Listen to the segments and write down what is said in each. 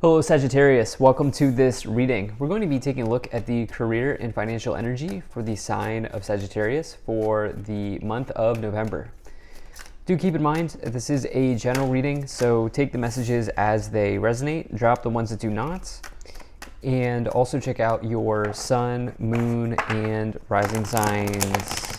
Hello Sagittarius, welcome to this reading. We're going to be taking a look at the career and financial energy for the sign of Sagittarius for the month of November. Do keep in mind this is a general reading, so take the messages as they resonate, drop the ones that do not, and also check out your sun, moon, and rising signs.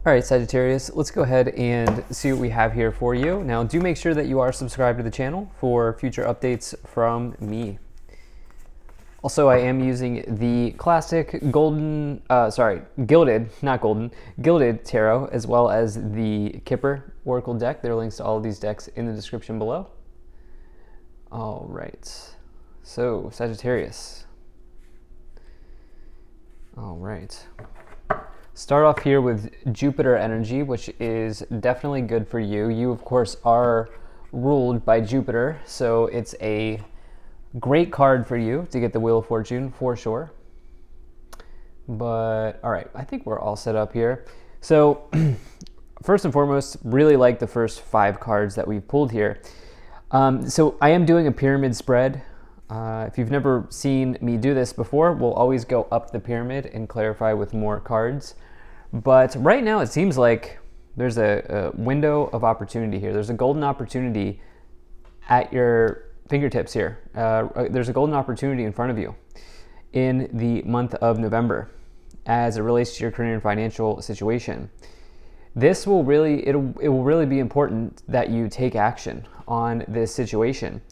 All right, Sagittarius, let's go ahead and see what we have here for you. Now, do make sure that you are subscribed to the channel for future updates from me. Also, I am using the classic gilded tarot, as well as the Kipper Oracle deck. There are links to all of these decks in the description below. All right, so Sagittarius. All right. Start off here with Jupiter energy, which is definitely good for you. You, of course, are ruled by Jupiter, so it's a great card for you to get the Wheel of Fortune for sure. But, all right, I think we're all set up here. So, first and foremost, really like the first 5 cards that we've pulled here. So I am doing a pyramid spread. If you've never seen me do this before, we'll always go up the pyramid and clarify with more cards. But right now it seems like there's a window of opportunity here. There's a golden opportunity at your fingertips here. There's a golden opportunity in front of you in the month of November as it relates to your career and financial situation. This will really, it will really be important that you take action on this situation.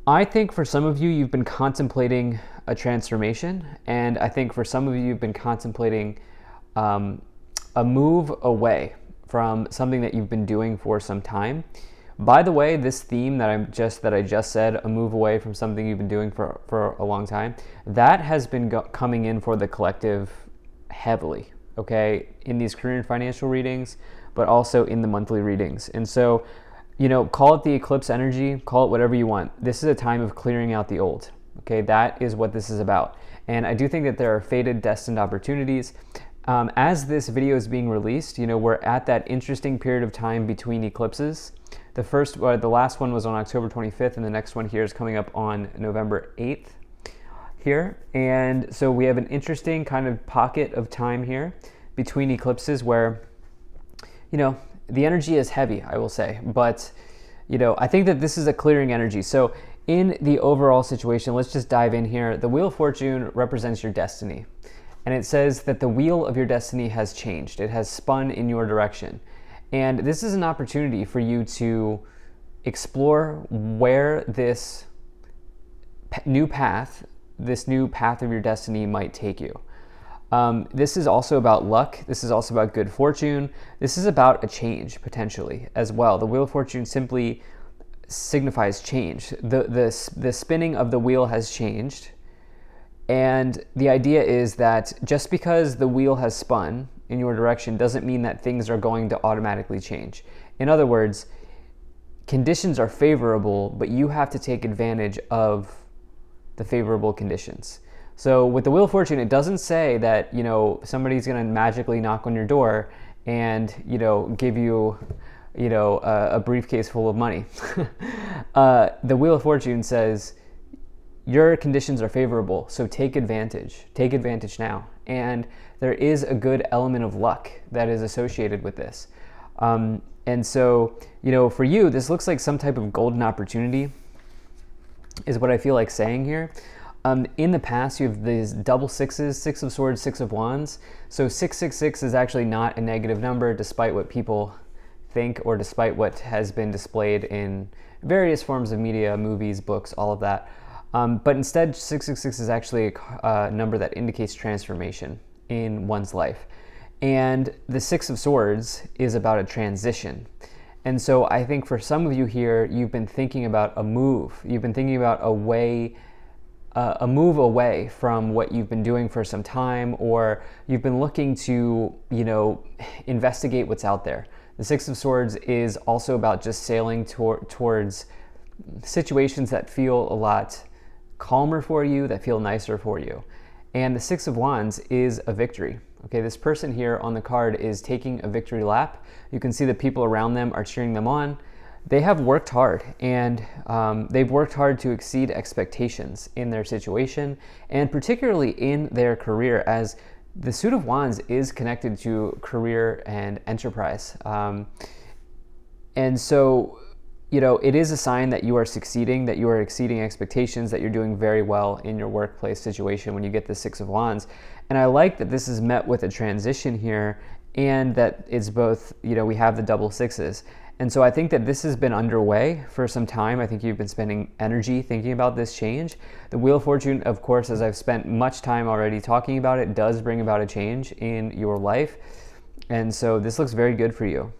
I think for some of you, you've been contemplating a transformation, and I think for some of you, you've been contemplating a move away from something that you've been doing for some time. By the way, this theme that I just said, a move away from something you've been doing for a long time, that has been coming in for the collective heavily, okay, in these career and financial readings, but also in the monthly readings. And so, you know, call it the eclipse energy, call it whatever you want. This is a time of clearing out the old. Okay, that is what this is about. And I do think that there are fated, destined opportunities. As this video is being released, you know, we're at that interesting period of time between eclipses. The last one was on October 25th, and the next one here is coming up on November 8th here. And so we have an interesting kind of pocket of time here between eclipses where, you know, the energy is heavy, I will say, but, you know, I think that this is a clearing energy. So in the overall situation, let's just dive in here. The Wheel of Fortune represents your destiny. And it says that the wheel of your destiny has changed. It has spun in your direction. And this is an opportunity for you to explore where this new path of your destiny might take you. This is also about luck. This is also about good fortune. This is about a change, potentially, as well. The Wheel of Fortune simply signifies change. The spinning of the wheel has changed. And the idea is that just because the wheel has spun in your direction doesn't mean that things are going to automatically change. In other words, conditions are favorable, but you have to take advantage of the favorable conditions. So with the Wheel of Fortune, it doesn't say that, you know, somebody's going to magically knock on your door and, you know, give you, you know, a briefcase full of money. The Wheel of Fortune says your conditions are favorable, so take advantage. Take advantage now. And there is a good element of luck that is associated with this. And so, you know, for you, this looks like some type of golden opportunity is what I feel like saying here. In the past, you have these double sixes, 6 of swords, 6 of wands. So 666 is actually not a negative number, despite what people think or despite what has been displayed in various forms of media, movies, books, all of that. But instead, 666 is actually a number that indicates transformation in one's life. And the 6 of swords is about a transition. And so I think for some of you here, you've been thinking about a move. You've been thinking about a move away from what you've been doing for some time, or you've been looking to, you know, investigate what's out there. The 6 of swords is also about just sailing towards situations that feel a lot calmer for you, that feel nicer for you. And the 6 of wands is a victory. Okay, this person here on the card is taking a victory lap. You can see the people around them are cheering them on. they have worked hard, and they've worked hard to exceed expectations in their situation, and particularly in their career, as the Suit of Wands is connected to career and enterprise. And so, it is a sign that you are succeeding, that you are exceeding expectations, that you're doing very well in your workplace situation when you get the Six of Wands. And I like that this is met with a transition here, and that it's both, we have the double sixes. And so I think that this has been underway for some time. I think you've been spending energy thinking about this change. The Wheel of Fortune, of course, as I've spent much time already talking about it, does bring about a change in your life. And so this looks very good for you.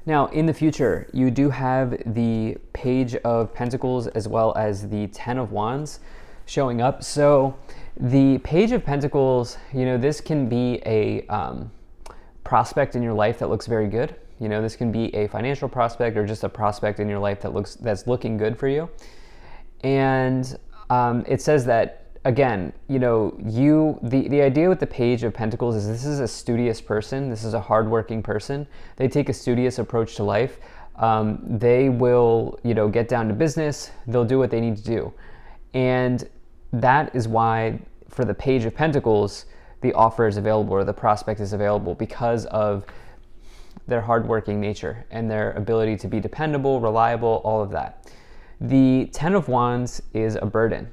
Now, in the future, you do have the Page of Pentacles as well as the Ten of Wands showing up. So the Page of Pentacles, this can be a prospect in your life that looks very good. This can be a financial prospect or just a prospect in your life that's looking good for you. And it says that, again, the idea with the Page of Pentacles is this is a studious person. This is a hardworking person. They take a studious approach to life. They will, get down to business. They'll do what they need to do. And that is why for the Page of Pentacles, the offer is available or the prospect is available, because of their hardworking nature and their ability to be dependable, reliable, all of that. The Ten of Wands is a burden.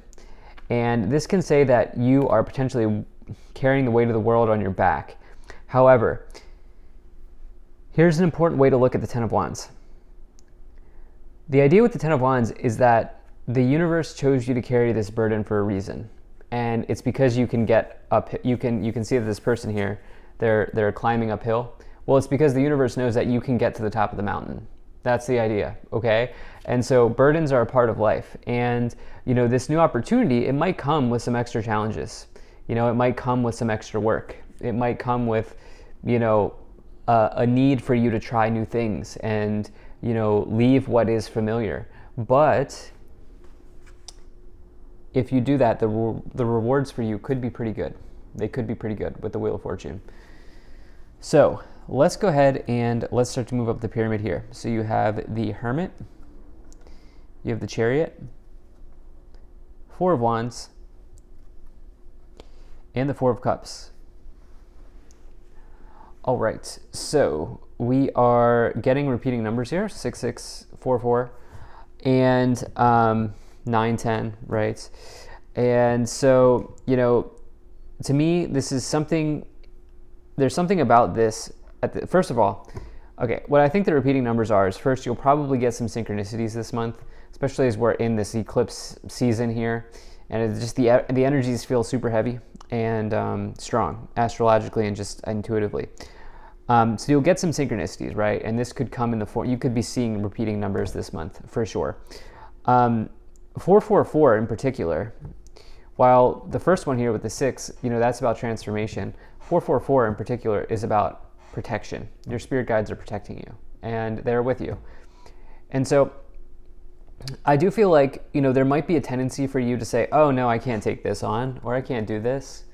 And this can say that you are potentially carrying the weight of the world on your back. However, here's an important way to look at the Ten of Wands. The idea with the Ten of Wands is that the universe chose you to carry this burden for a reason. And it's because you can get up, you can see that this person here, they're climbing uphill. Well, it's because the universe knows that you can get to the top of the mountain. That's the idea, okay? And so burdens are a part of life. And, this new opportunity, it might come with some extra challenges. It might come with some extra work. It might come with, a need for you to try new things and, leave what is familiar. But if you do that, the rewards for you could be pretty good. They could be pretty good with the Wheel of Fortune. So let's go ahead and let's start to move up the pyramid here. So you have the Hermit, you have the Chariot, Four of Wands, and the Four of Cups. All right, so we are getting repeating numbers here, 6, 6, 4, 4, and 9, 10, right? And so, to me, this is something, there's something about this. First of all, okay, what I think the repeating numbers are is, first, you'll probably get some synchronicities this month, especially as we're in this eclipse season here, and it's just the energies feel super heavy and strong astrologically and just intuitively. So you'll get some synchronicities, right? And this could come in the form, you could be seeing repeating numbers this month for sure. 444 in particular, while the first one here with the 6, that's about transformation. 444 in particular is about protection. Your spirit guides are protecting you, and they're with you. And so I do feel like, there might be a tendency for you to say, oh no, I can't take this on, or I can't do this.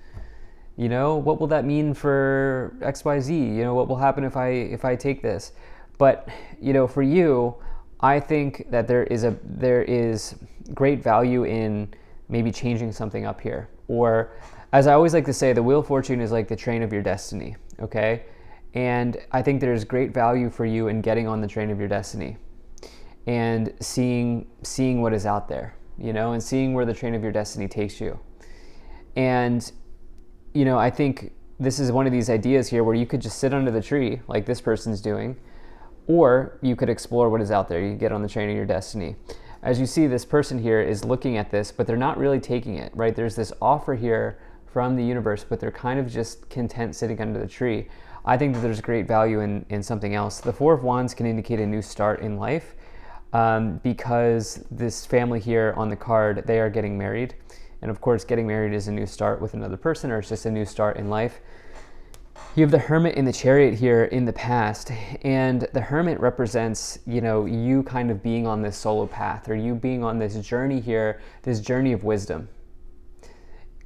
What will that mean for XYZ? What will happen if I take this? But, for you, I think that there is great value in maybe changing something up here. Or, as I always like to say, the Wheel of Fortune is like the train of your destiny, okay? And I think there's great value for you in getting on the train of your destiny and seeing what is out there, and seeing where the train of your destiny takes you. And, I think this is one of these ideas here where you could just sit under the tree like this person's doing, or you could explore what is out there. You get on the train of your destiny. As you see, this person here is looking at this, but they're not really taking it, right? There's this offer here from the universe, but they're kind of just content sitting under the tree. I think that there's great value in something else. The Four of Wands can indicate a new start in life because this family here on the card, they are getting married. And of course, getting married is a new start with another person, or it's just a new start in life. You have the Hermit and the Chariot here in the past, and the Hermit represents, you kind of being on this solo path, or you being on this journey here, this journey of wisdom.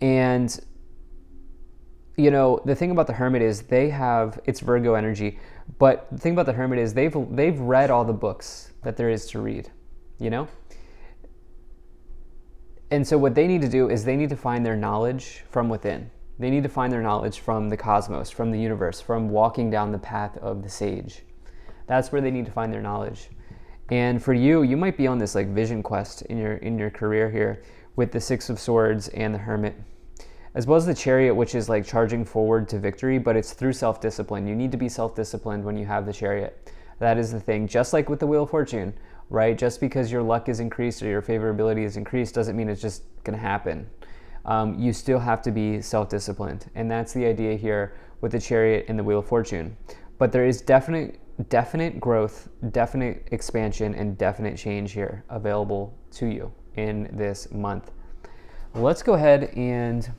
And, the thing about the Hermit is it's Virgo energy. But the thing about the Hermit is they've read all the books that there is to read, you know? And so what they need to do is they need to find their knowledge from within. They need to find their knowledge from the cosmos, from the universe, from walking down the path of the sage. That's where they need to find their knowledge. And for you, you might be on this like vision quest in your career here with the Six of Swords and the Hermit, as well as the Chariot, which is like charging forward to victory, but it's through self-discipline. You need to be self-disciplined when you have the Chariot. That is the thing. Just like with the Wheel of Fortune, right? Just because your luck is increased or your favorability is increased doesn't mean it's just going to happen. You still have to be self-disciplined. And that's the idea here with the Chariot and the Wheel of Fortune. But there is definite growth, definite expansion, and definite change here available to you in this month. Let's go ahead and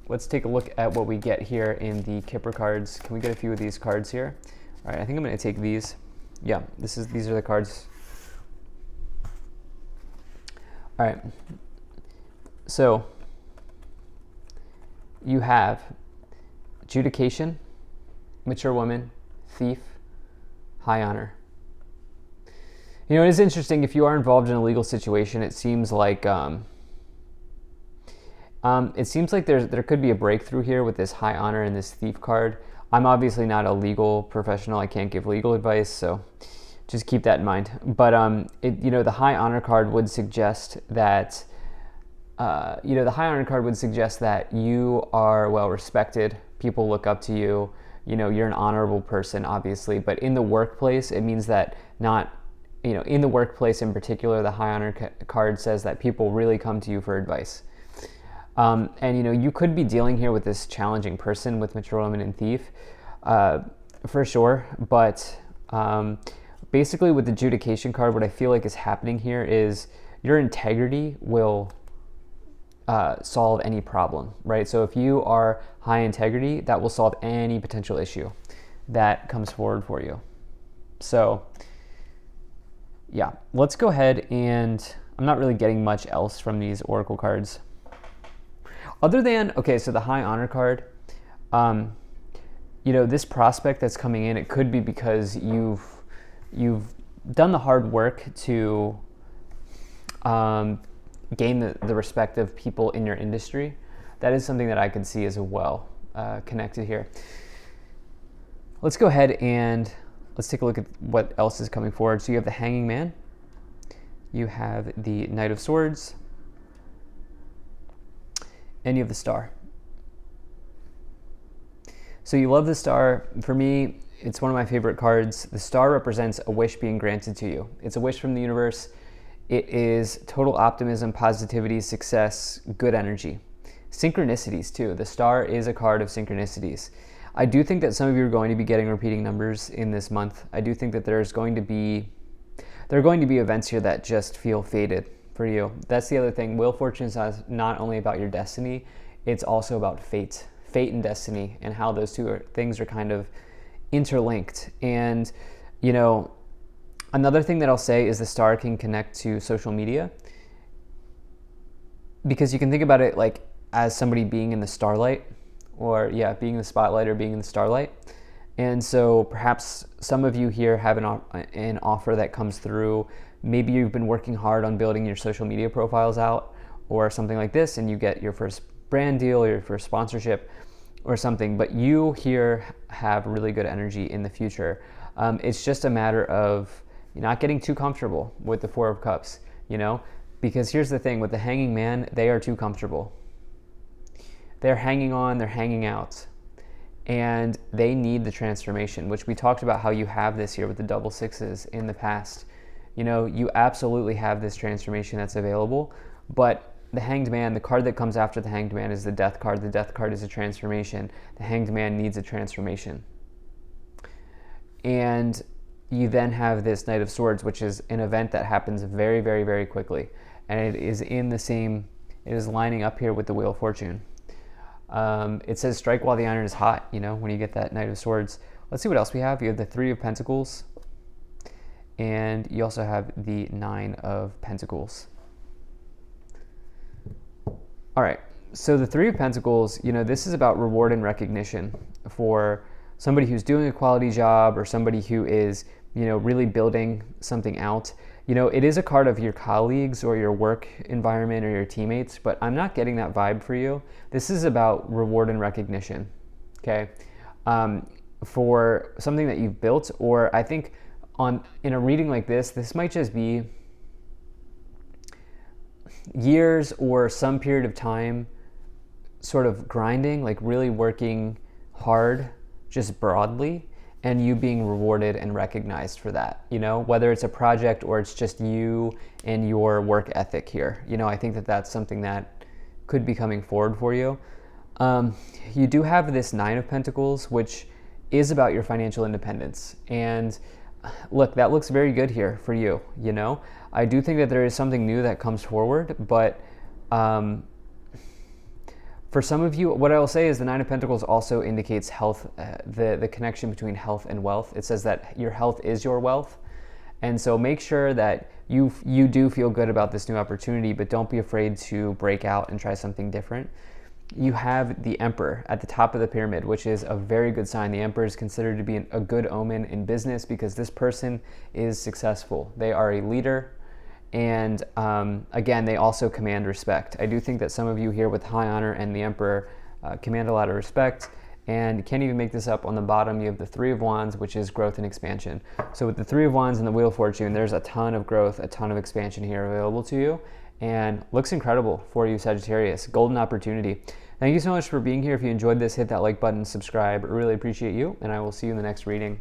let's take a look at what we get here in the Kipper cards. Can we get a few of these cards here? All right, I think I'm going to take these. Yeah, these are the cards. All right. So you have adjudication, mature woman, thief, high honor. You know, it is interesting if you are involved in a legal situation. It seems like there could be a breakthrough here with this high honor and this thief card. I'm obviously not a legal professional. I can't give legal advice, so just keep that in mind. But the high honor card would suggest that you are well respected. People look up to you. You know, you're an honorable person, obviously. But in the workplace, it means that in the workplace in particular, the high honor card says that people really come to you for advice. And you could be dealing here with this challenging person with mature woman and thief, for sure. But basically with the adjudication card, what I feel like is happening here is your integrity will solve any problem, right? So if you are high integrity, that will solve any potential issue that comes forward for you. So yeah, let's go ahead and I'm not really getting much else from these oracle cards. Other than, okay, so the high honor card, this prospect that's coming in, it could be because you've done the hard work to gain the respect of people in your industry. That is something that I could see as well connected here. Let's go ahead and let's take a look at what else is coming forward. So you have the Hanging Man, you have the Knight of Swords, and you have the Star. So you love the Star. For me, it's one of my favorite cards. The Star represents a wish being granted to you. It's a wish from the universe. It is total optimism, positivity, success, good energy. Synchronicities too. The Star is a card of synchronicities. I do think that some of you are going to be getting repeating numbers in this month. I do think that there are going to be events here that just feel fated for you. That's the other thing. Wheel of Fortune is not only about your destiny, it's also about fate and destiny, and how those two things are kind of interlinked. And another thing that I'll say is the Star can connect to social media, because you can think about it like as somebody being in the starlight, or being in the spotlight or being in the starlight. And so perhaps some of you here have an offer that comes through. Maybe you've been working hard on building your social media profiles out or something like this, and you get your first brand deal or your first sponsorship or something, but you here have really good energy in the future. It's just a matter of not getting too comfortable with the Four of Cups, because here's the thing with the Hanging Man, they are too comfortable. They're hanging on, they're hanging out, and they need the transformation, which we talked about how you have this here with the double sixes in the past. You absolutely have this transformation that's available, but the Hanged Man, the card that comes after the Hanged Man, is the Death card. The Death card is a transformation. The Hanged Man needs a transformation. And you then have this Knight of Swords, which is an event that happens very, very, very quickly. And it is lining up here with the Wheel of Fortune. It says strike while the iron is hot, when you get that Knight of Swords. Let's see what else we have. You have the Three of Pentacles, and you also have the Nine of Pentacles. All right, so the Three of Pentacles, this is about reward and recognition for somebody who's doing a quality job or somebody who is, really building something out. It is a card of your colleagues or your work environment or your teammates, but I'm not getting that vibe for you. This is about reward and recognition, okay? For something that you've built, or I think in a reading like this might just be years or some period of time sort of grinding, like really working hard, just broadly, and you being rewarded and recognized for that, whether it's a project or it's just you and your work ethic here. I think that that's something that could be coming forward for you. You do have this Nine of Pentacles, which is about your financial independence. And look, that looks very good here for you, I do think that there is something new that comes forward, but for some of you, what I will say is the Nine of Pentacles also indicates health, the connection between health and wealth. It says that your health is your wealth. And so make sure that you do feel good about this new opportunity, but don't be afraid to break out and try something different. You have the Emperor at the top of the pyramid, which is a very good sign. The Emperor is considered to be a good omen in business because this person is successful. They are a leader. And again, they also command respect. I do think that some of you here with High Honor and the Emperor command a lot of respect. And you can't even make this up. On the bottom, you have the Three of Wands, which is growth and expansion. So with the Three of Wands and the Wheel of Fortune, there's a ton of growth, a ton of expansion here available to you. And looks incredible for you, Sagittarius. Golden opportunity. Thank you so much for being here. If you enjoyed this, hit that like button, subscribe. I really appreciate you, and I will see you in the next reading.